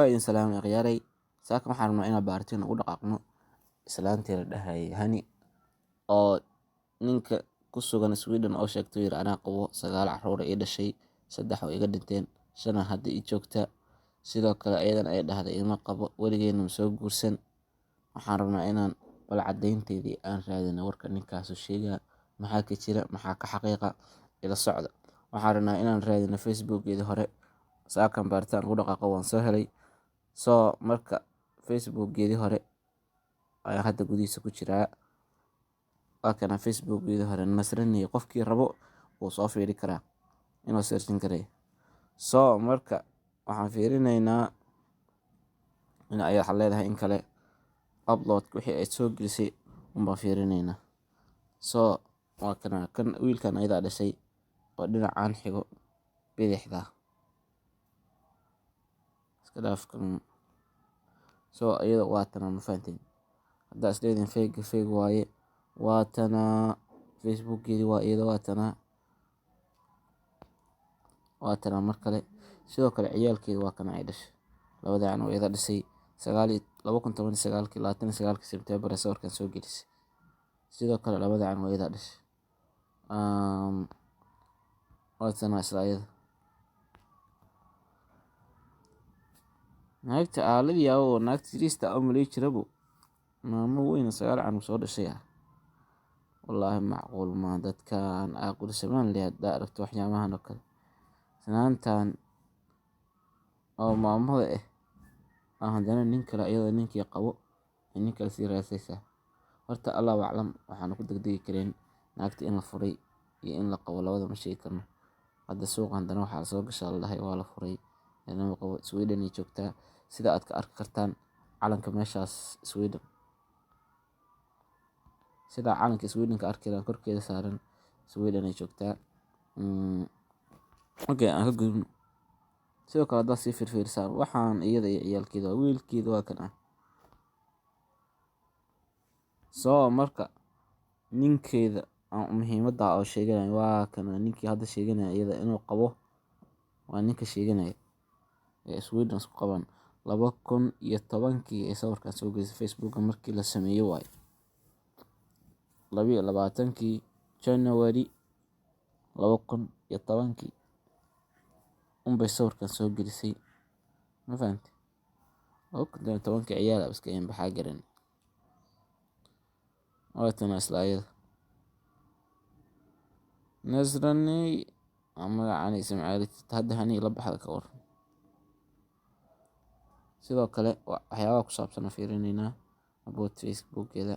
idin salaamay akhyaaray. Saaka waxaan rabnaa inaan baaritaan ugu dhaqaaqno islaantii la dhahayay Hani oo ninka ku sugan Sweden oo sheegtay yiri anaa qabo 9 carruur ay dhashay, 3 oo iga dhinteen, 5 hadda ii joogta. Sidoo kale ayadana ay dhahday ilma qabo weligeena ma soo guursan. Waxaan rabnaa inaan bal caddaynteedii aan raadino warka ninkaasu sheega maxaa ka jira, maxaa ka xaqiiqa ila socda. Waxaan rabnaa inaan raadino facebookeedii hore. Saakan baaritaan ugu dhaqaaqo waan soo helay. Marka facebookeedii hore ayaan hadda gudihiisa ku jiraa. Waa kana facebookeedii hore nasranay qofkii rabo wuu soo fiiri karaa inuu searchin karay. Marka waxaan fiirinaynaa in ay waxa leedahay in kale upload wixii ay soo gelisay baan fiirinaynaa. Waa kana kan wiilkan ayada dhashay oo dhinacaan xigo bidixda iska dhaafkan. Ayada waa tana ma fahanteen haddaa isleedin fake waaye. Waa tana facebookeedii waa iyada waa tana mar kale. Sidoo kale ciyaalkeeda waa kana ay dhashay. Labadaan oo iyada dhashay 2019 September sawirkan soo gelisay. Sidoo kale labadaan oo iyada dhashay. Waa tana isla iyada. Naagta aaladii oo naagta sirista oo malay jirabo maamo weyn 9 canug soo dhashay ah. Wallaahi macquul ma dadkaan aqoon samaan leh hadda aragto waxyaamahan oo kale. Sanaantan oo maamada haddana nin kale iyadoo ninkii qabo nin kale sii raasaysa. Horta Allah aclam waxaan ku degdegi kareen naagta in la furay iyo in la qabo labada ma sheegi karno. Hadda suuqa haddana waxaa soo gashay la dhahay waa la furay inuu qabo Sweden ay joogtaa sida aad ka arki kartaan calanka meeshaas Sweden. Sida calanka Sweden ka arkayaan korkeeda saaran Sweden ay joogtaa. Aan ka gudubno. Sidoo kale hadda si fiirfiirsan waxaan iyada iyo ciyaalkeeda wiilkeeda waa kan. Marka ninkeeda aan muhiimadda oo sheeganay waa kana ninkii hadda sheeganay iyada inuu qabo waa ninka sheeganay ee Sweden isku qaban 2010 ee sawirkan soo gelisay Facebook markii la sameeyay waay 22 January 2010 bay sawirkan soo gelisay. Ma fahantay 2010 ciyaal iska in baxaa garan. Waa tana isla iyada nasranay ama aan ismaaciil hadda Hani la baxda ka war. Sidoo kale waxyaabo ku saabsan fiirinaynaa about facebookeeda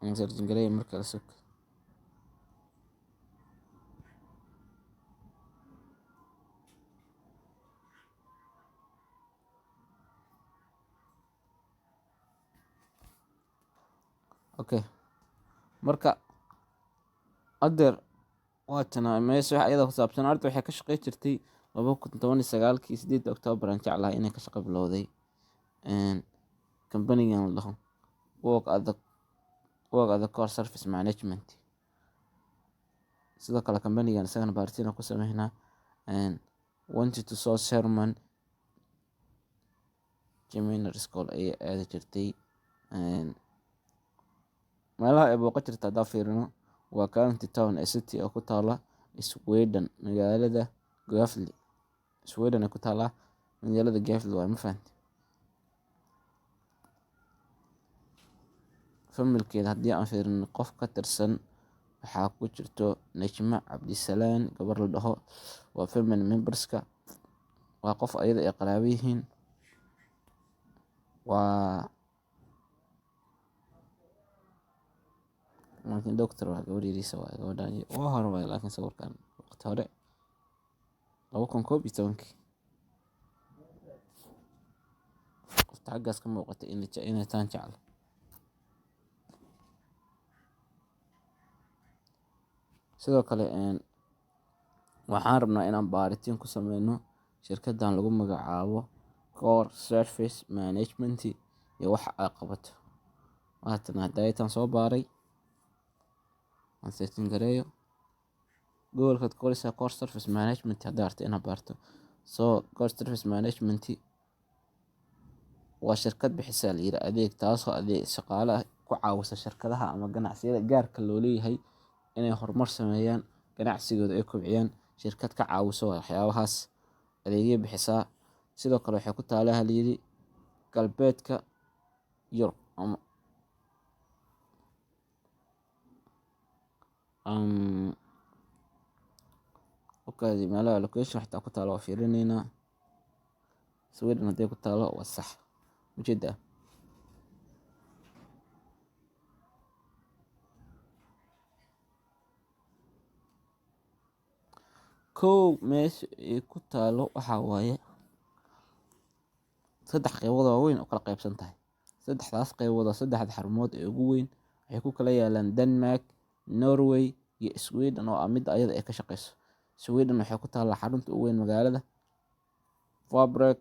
aan searching garay marka la soo. Marka adeer waa tana meesha ayada ku saabsan arday waxay ka shaqeyn jirtay 2019 8 October aan jeclahay inay ka shaqo bilowday company-gan la dhaho work at the core service management. Sidoo kale company-gan isagana baaritaan ku sameeynaa wanted to source Sherman Gemini School ay aad jirtay meelaha ay booqan jirta hadda fiirino waa county town ee city oo ku taala Sweden magaalada Gävle. Sweden ku taala magaalada Gävle waa ma fahantay. Familkeeda haddii aan fiirino qof ka tirsan waxaa ku jirto Najma Cabdisalaan gabar la dhaho waa family memberska waa qof ayada ay qaraabo yihiin waa laakiin doctor waa gabar yariisa waa gabadhan oo hore waa laakiin sawirkan waqti hore 2011 qofta xaggaas ka muuqata inay taan jecel. Sidoo kale waxaan rabnaa inaan baaritaan ku sameyno shirkaddan lagu magacaabo core service management iyo waxa ay qabato. Waa tana hadda soo baaray aan searching gareeyo gobolka core service management hadda aragtay inaad baarto So Ghost Service Management waa shirkad bixisa la yiri adeeg, taasoo adeeg shaqaalaha ku caawisa shirkadaha ama ganacsiyada gaarka loo leeyahay inay horumar sameeyaan, ganacsigooda ay kobciyaan. Shirkad ka caawiso waxyaabahaas adeegyo bixisaa. Sidoo kale waxay ku taalaa la yiri galbeedka Yurub ama okaadi meelaha location xitaa ku taalo waa fiirineynaa. Sweden hadday ku taalo waa sax ujeedaa. Kow meesha ay ku taalo waxaa waaye saddex qaybood oo waaweyn oo kala qaybsan tahay. Saddexdaas qaybood oo saddexda xarumood ee ugu weyn waxay ku kala yaalaan Denmark, Norway iyo Sweden oo ah mid ayada ay ka shaqeyso. Sweden waxay ku taallaa xarunta ugu weyn magaalada Faaborg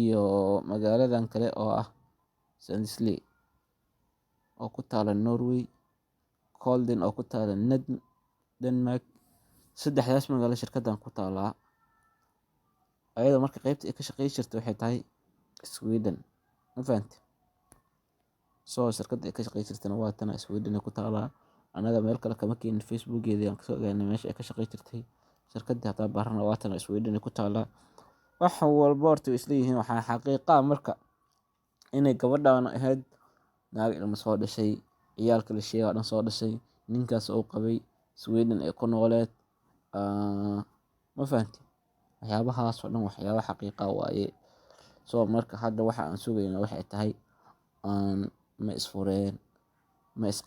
iyo magaaladan kale oo ah Sundsvall oo ku taala Norway, Kolding oo ku taala Denmark. Saddexdaas magaalo shirkadan ku taalaa. Ayada marka qaybta ay ka shaqeyn jirto waxay tahay Sweden, ma fahantay? So shirkadda ay ka shaqeyn jirtana waa tan Sweden ay ku taalaa. Anaga meel kale kama keenin, Facebook-geeda ayaan kasoo ogaanay meesha ay ka shaqeyn jirtay. Shirkadda hataa baarna waa tan Sweden ay ku taalaa. Wax walba horta way isla yihiin. Waxaa xaqiiqa marka inay gabadhaan ahayd naag ilmo soo dhashay, ciyaalka la sheegay oo dhan soo dhashay, ninkaas oo qabay, Sweden ay ku nooleed. Ma fahantay? Waxyaabahaas oo dhan waxyaabo xaqiiqa waaye. So marka hadda waxa aan sugayna waxay tahay ma isfureen, ma is